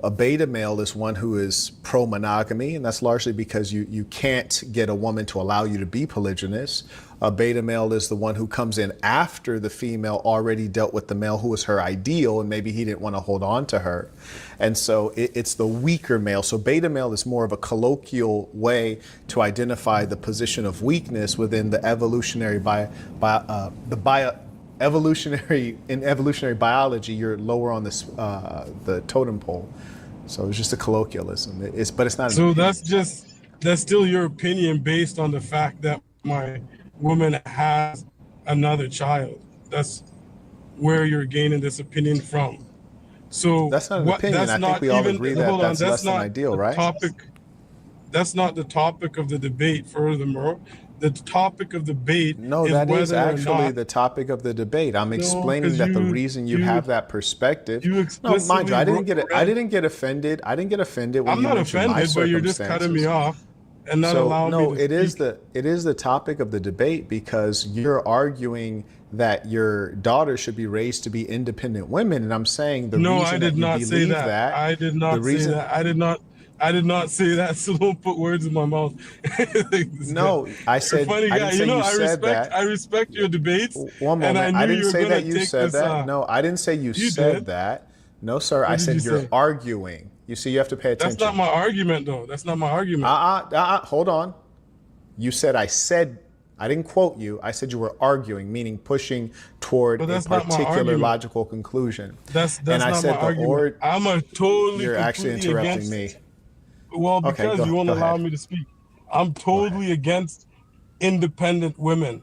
A beta male is one who is pro-monogamy, and that's largely because you can't get a woman to allow you to be polygynous. A beta male is the one who comes in after the female already dealt with the male who was her ideal, and maybe he didn't want to hold on to her. And so it's the weaker male. So beta male is more of a colloquial way to identify the position of weakness within the evolutionary in evolutionary biology. You're lower on this the totem pole. So it's just a colloquialism. But it's not an So opinion. that's still your opinion based on the fact that my woman has another child. That's where you're gaining this opinion from. So That's not an what opinion. that's I think not we all even agree that hold on, that's that's less than not ideal, the right? topic. That's not the topic of the debate. Furthermore, the topic of debate No, is that is whether or actually not. the topic of the debate. I'm No, explaining because that the reason you you have that perspective. you No, mind you, explicitly I read. didn't get offended. I didn't get offended when I'm you not mentioned my offended, but you're just cutting me circumstances. off and not So allowing me no, to speak. it is the topic of the debate because you're arguing that your daughter should be raised to be independent women, and I'm saying the No, I reason that did you not say believe that. that, I did the not say reason. that. I did not say that. So don't put words in my mouth. This guy. No, I You're a said funny I guy. didn't say you said I that. respect your debates, One and I moment. I knew didn't you were say gonna that you take said this. that. No, I didn't say you You said did. that. No, sir. I What did you said you're say? arguing. You see, you have to pay That's not attention. my argument, though. That's not my argument. Hold on. You said I said, I didn't quote you. I said you were arguing, meaning pushing But toward a that's not my particular argument. logical conclusion. And That's I not my said argument. I'm a totally you're actually completely interrupting me. against. Well, Okay, because you won't go allow ahead. me to speak. I'm Go ahead. totally against independent women.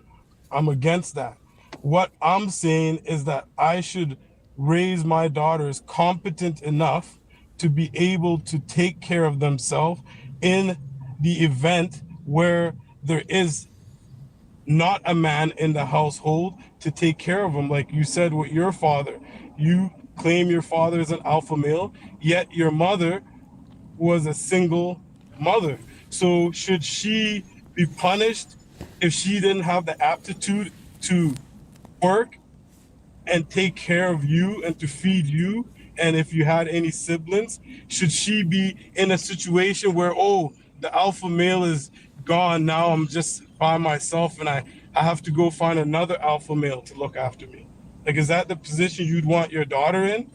I'm against that. What I'm saying is that I should raise my daughters competent enough to be able to take care of themselves in the event where there is not a man in the household to take care of them. Like you said with your father, you claim your father is an alpha male, yet your mother was a single mother. So should she be punished if she didn't have the aptitude to work and take care of you and to feed you? And if you had any siblings, should she be in a situation where, oh, the alpha male is gone, now I'm just by myself and I have to go find another alpha male to look after me? Like, is that the position you'd want your daughter in?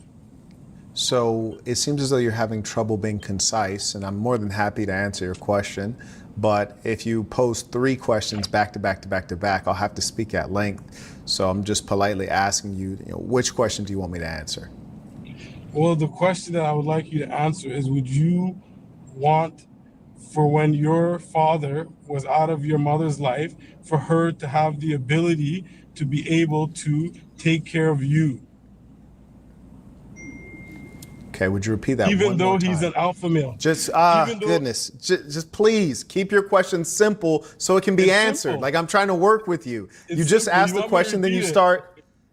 So it seems as though you're having trouble being concise, and I'm more than happy to answer your question. But if you pose three questions back to back to back to back, I'll have to speak at length. So I'm just politely asking you, which question do you want me to answer? Well, the question that I would like you to answer is, would you want for when your father was out of your mother's life, for her to have the ability to be able to take care of you, Okay, would you repeat that even one more though he's time? an alpha male? Just Even though goodness, just please keep your question simple so it can be it's answered. simple, Like I'm trying to work with you. You it's just simple. You ask the want me to question, then repeat it?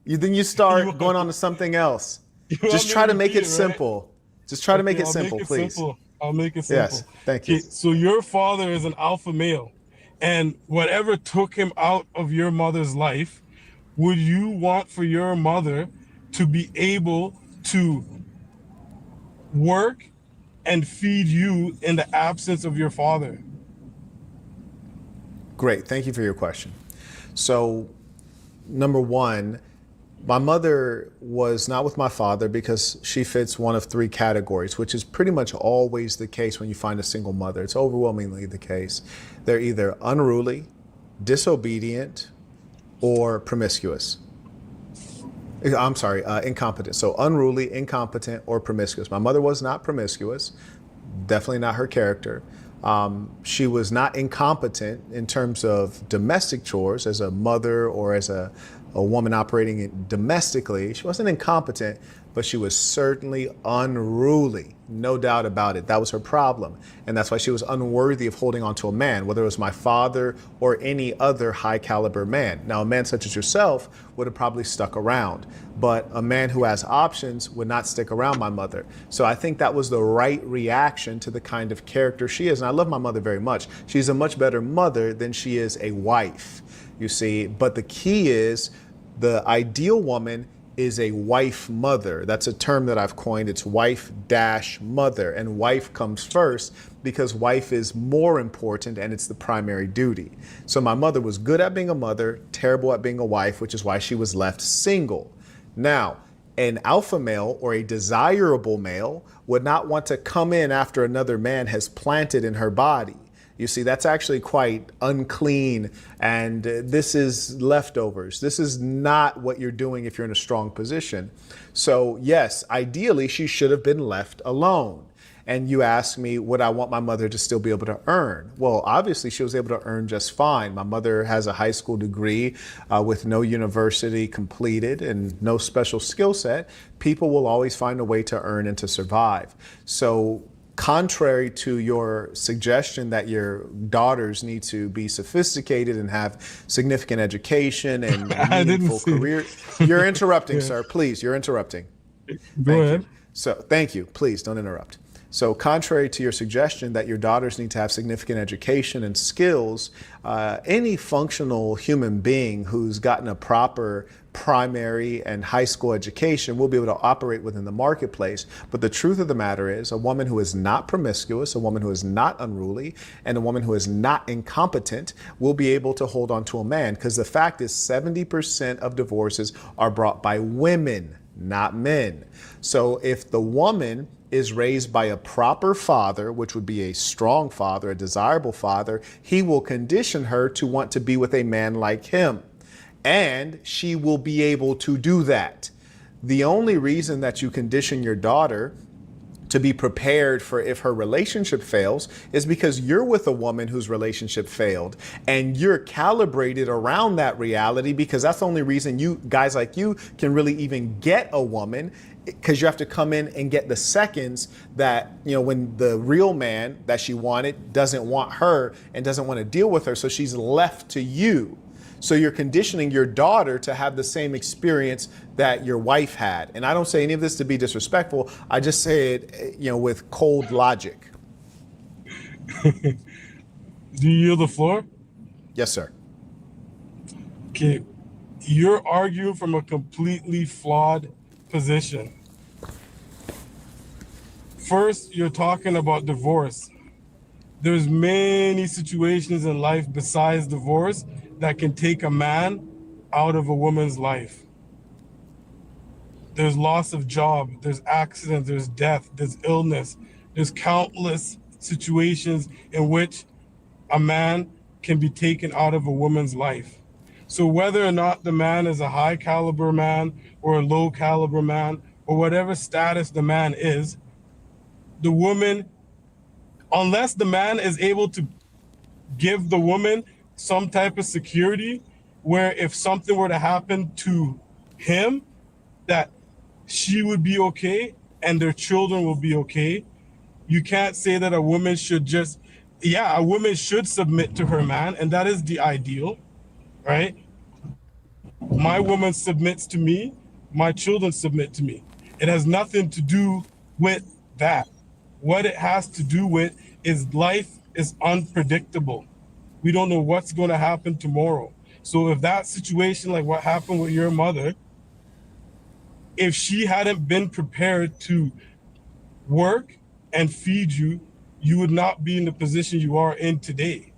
you You start going want, on to something else. you want Just me to try to make repeat it it, right? simple. Just try to make Okay, it I'll make simple, it please. simple. I'll make it Yes, simple. thank you. Okay, so your father is an alpha male, and whatever took him out of your mother's life, would you want for your mother to be able to work and feed you in the absence of your father? Great, thank you for your question. So, number one, my mother was not with my father because she fits one of three categories, which is pretty much always the case when you find a single mother. It's overwhelmingly the case. They're either unruly, disobedient, or promiscuous. I'm sorry, incompetent. So unruly, incompetent, or promiscuous. My mother was not promiscuous, definitely not her character. She was not incompetent in terms of domestic chores as a mother or as a woman operating domestically. She wasn't incompetent, but she was certainly unruly, no doubt about it. That was her problem. And that's why she was unworthy of holding on to a man, whether it was my father or any other high caliber man. Now, a man such as yourself would have probably stuck around, but a man who has options would not stick around my mother. So I think that was the right reaction to the kind of character she is. And I love my mother very much. She's a much better mother than she is a wife, you see. But the key is the ideal woman is a wife mother. That's a term that I've coined. It's wife dash mother. And wife comes first because wife is more important and it's the primary duty. So my mother was good at being a mother, terrible at being a wife, which is why she was left single. Now, an alpha male or a desirable male would not want to come in after another man has planted in her body. You see, that's actually quite unclean, and this is leftovers. This is not what you're doing if you're in a strong position. So yes, ideally, she should have been left alone. And you ask me, would I want my mother to still be able to earn? Well, obviously, she was able to earn just fine. My mother has a high school degree with no university completed and no special skill set. People will always find a way to earn and to survive. So contrary to your suggestion that your daughters need to be sophisticated and have significant education and meaningful career, you're interrupting, sir. Please, you're interrupting. Go ahead. So thank you. Please don't interrupt. So contrary to your suggestion that your daughters need to have significant education and skills, any functional human being who's gotten a proper primary and high school education will be able to operate within the marketplace. But the truth of the matter is a woman who is not promiscuous, a woman who is not unruly, and a woman who is not incompetent will be able to hold on to a man, because the fact is 70% of divorces are brought by women, not men. So if the woman is raised by a proper father, which would be a strong father, a desirable father, he will condition her to want to be with a man like him. And she will be able to do that. The only reason that you condition your daughter to be prepared for if her relationship fails is because you're with a woman whose relationship failed and you're calibrated around that reality, because that's the only reason you guys like you can really even get a woman, because you have to come in and get the seconds that, you know, when the real man that she wanted doesn't want her and doesn't want to deal with her, so she's left to you. So you're conditioning your daughter to have the same experience that your wife had. And I don't say any of this to be disrespectful. I just say it, you know, with cold logic. Do you yield the floor? Yes, sir. Okay. You're arguing from a completely flawed position. First, you're talking about divorce. There's many situations in life besides divorce that can take a man out of a woman's life. There's loss of job, there's accident, there's death, there's illness. There's countless situations in which a man can be taken out of a woman's life. So whether or not the man is a high caliber man or a low caliber man, or whatever status the man is, the woman, unless the man is able to give the woman some type of security where if something were to happen to him, that she would be okay and their children will be okay. You can't say that a woman should just, a woman should submit to her man, and that is the ideal, right? My woman submits to me, my children submit to me. It has nothing to do with that. What it has to do with is life is unpredictable. We don't know what's going to happen tomorrow. So if that situation, like what happened with your mother, if she hadn't been prepared to work and feed you, you would not be in the position you are in today.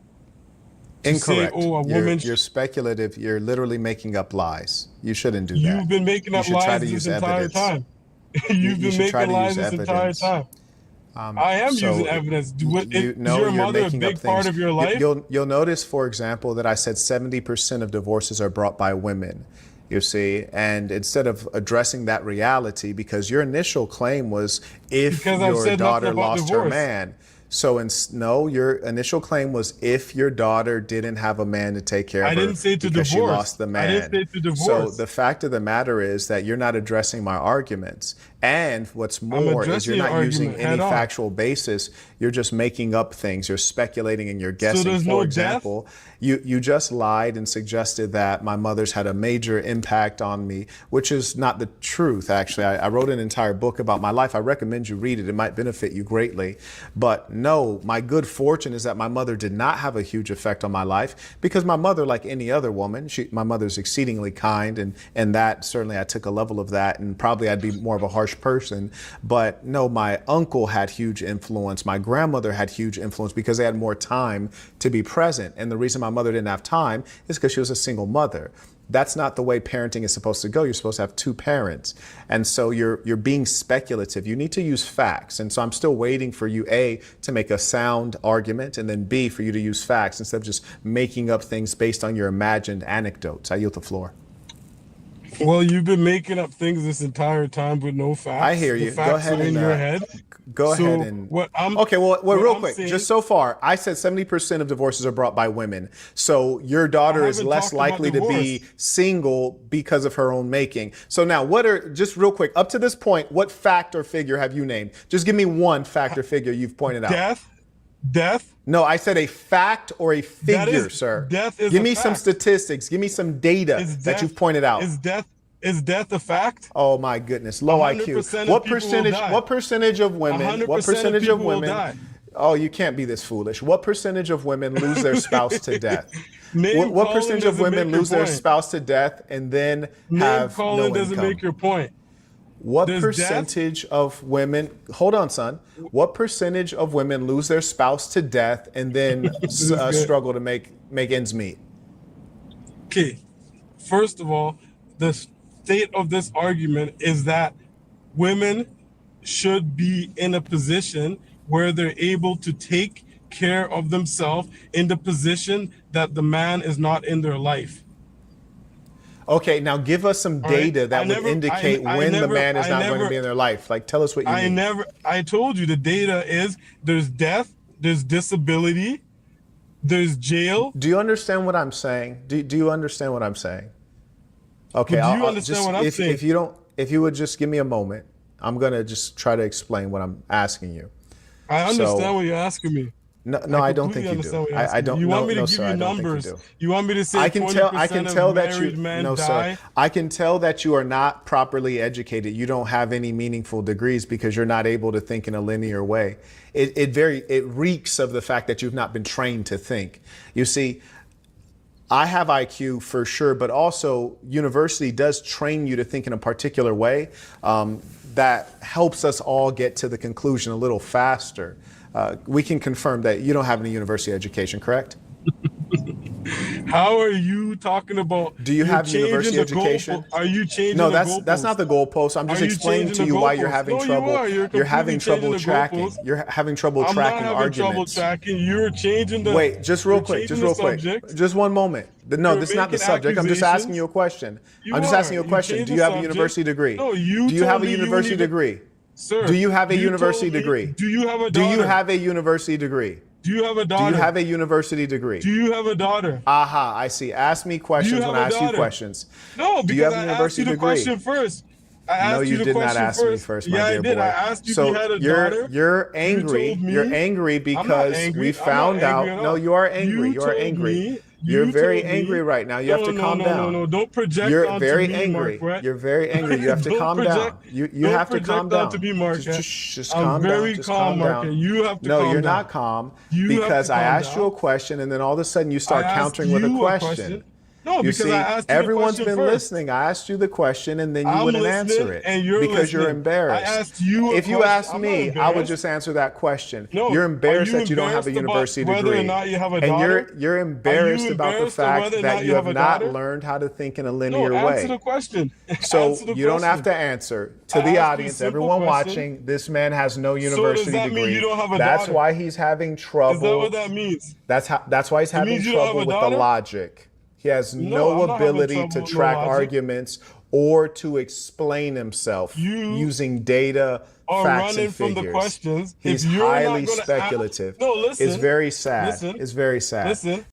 Incorrect. Say, a woman you're speculative. You're literally making up lies. You shouldn't do that. You've been making up lies this entire time. You've been making lies this entire time. I am using evidence. Is your mother a big part of your life? You'll notice, for example, that I said 70% of divorces are brought by women, you see, and instead of addressing that reality, because your initial claim was if your daughter lost her man. So no, your initial claim was if your daughter didn't have a man to take care of her. I didn't say to divorce. She lost the man. I didn't say to divorce. So the fact of the matter is that you're not addressing my arguments. And what's I'm more is addressing you're your not using argument any head on. factual basis. You're just making up things. You're speculating and you're So guessing. there's For no death? example, you just lied and suggested that my mother's had a major impact on me, which is not the truth, actually. I wrote an entire book about my life. I recommend you read it. It might benefit you greatly. But no, my good fortune is that my mother did not have a huge effect on my life, because my mother, like any other woman, my mother's exceedingly kind, and that certainly I took a level of that, and probably I'd be more of a harsh person. But no, my uncle had huge influence. My grandmother had huge influence because they had more time to be present. And the reason my mother didn't have time is because she was a single mother. That's not the way parenting is supposed to go. You're supposed to have two parents. And so you're being speculative. You need to use facts. And so I'm still waiting for you, A, to make a sound argument, and then B, for you to use facts instead of just making up things based on your imagined anecdotes. I yield the floor. Well, you've been making up things this entire time with no facts. I hear The you. Go facts ahead are in and your head. go So ahead and. what I'm Okay, well, what real I'm quick, saying, just so far, I said 70% of divorces are brought by women. So your daughter is haven't less talked about likely to be divorce. single because of her own making. So now, just real quick, up to this point, what fact or figure have you named? Just give me one fact or figure you've pointed out. Death. No, I said a fact or a figure, sir. Death is Give a me some fact. statistics. Give me some data Is that death you've pointed out. is death a fact? Oh my goodness, low 100% IQ. of What people will percentage? die. What percentage of women? 100% What of percentage of people will women? die. Oh, you can't be this foolish. What percentage of women lose their spouse to death? Name What calling percentage of doesn't women make your lose their point. spouse to death and then Name have calling no doesn't income? make your point. What There's percentage of women? Hold on, son. What percentage of women lose their spouse to death and then struggle to make ends meet? Okay, first of all, the state of this argument is that women should be in a position where they're able to take care of themselves in the position that the man is not in their life. Okay, now give us some All right? data that would indicate when the man is not going to be in their life. Like, tell us what you mean. I told you the data is there's death, there's disability, there's jail. Do you understand what I'm saying? Do you understand what I'm saying? Okay, But do you understand what I'm saying? If you don't, if you would just give me a moment, I'm gonna just try to explain what I'm asking you. I understand So, what you're asking me. no, I don't think you understand do. what you're I asking me. don't. You want No, me to no, give sir, you I don't think you numbers? do. You want me to say I can tell. I 20% can of tell that you. married men No, die? sir. I can tell that you are not properly educated. You don't have any meaningful degrees because you're not able to think in a linear way. It reeks of the fact that you've not been trained to think. You see, I have IQ for sure, but also university does train you to think in a particular way that helps us all get to the conclusion a little faster. We can confirm that you don't have any university education, correct? How are you talking about? Do you have changing university the education? Are you changing No, the that's not the goalpost. I'm just Are you explaining changing to the you why you're goalposts? having No, trouble. you are. You're having completely trouble changing the tracking. goalposts. You're having trouble I'm not tracking having trouble arguments. tracking. You're changing the. Wait, just real quick, just real quick. Subject. Just one moment. No, You're this is not the making subject. I'm just asking accusations. you a question. You I'm just asking you a are. You question. changed Do the you have a subject. university degree? No, you Do you have told a me you university need to- degree? Sir, Do you have a you university told me- degree? Do you have a Do daughter? you have a university degree? Do you have a Do daughter? you have a university degree? Do you have a daughter? Aha, I see. Ask me questions have when I a ask you daughter? questions. No, Do you have because a I asked university you the degree? question first. I asked No, you the did not question ask me first, my yeah, dear I did. boy. I asked you So if you had a daughter. you're angry. told me- You're angry I'm not because angry. we I'm not found angry out. at No, all. you are angry. You You are told angry. me- You're you very told me- angry right now. You No, have to no, calm no, down. No, don't project You're onto very me, angry. Marquett. You're very angry. You have to Don't calm project- down. You don't have to calm project down. onto me, Marquett. Just I'm calm very down. Just calm, calm down. Marquett. You have to No, calm you're down. not calm You have because to I calm asked you a down. question and then all of a sudden you start I asked countering with a you question. No, You because see, I asked you everyone's the been question first. listening. I asked you the question and then you I'm wouldn't listening answer it and you're because you're listening. embarrassed. I asked you a If you question. asked I'm not me, I would embarrassed. just answer that question. No, You're are embarrassed you that you don't have a embarrassed about university whether degree. or not you have a And daughter? you're embarrassed about the embarrassed of fact whether or that not you you have have a not daughter? learned how to think in a No, linear answer way. the question. So Answer the you don't have question. to answer. To I the asked you a audience, simple everyone question. watching, this man has no does university that mean degree. you don't have a That's daughter? why he's having trouble. Is that what that means? That's why he's having means you don't have trouble a with the daughter? logic. He has No, no I'm not having ability trouble to with no track logic. arguments or to explain himself You using data, are facts, running and from the figures. questions. He's If you're not highly gonna speculative. No, listen. It's very sad. Listen. It's very sad. Listen.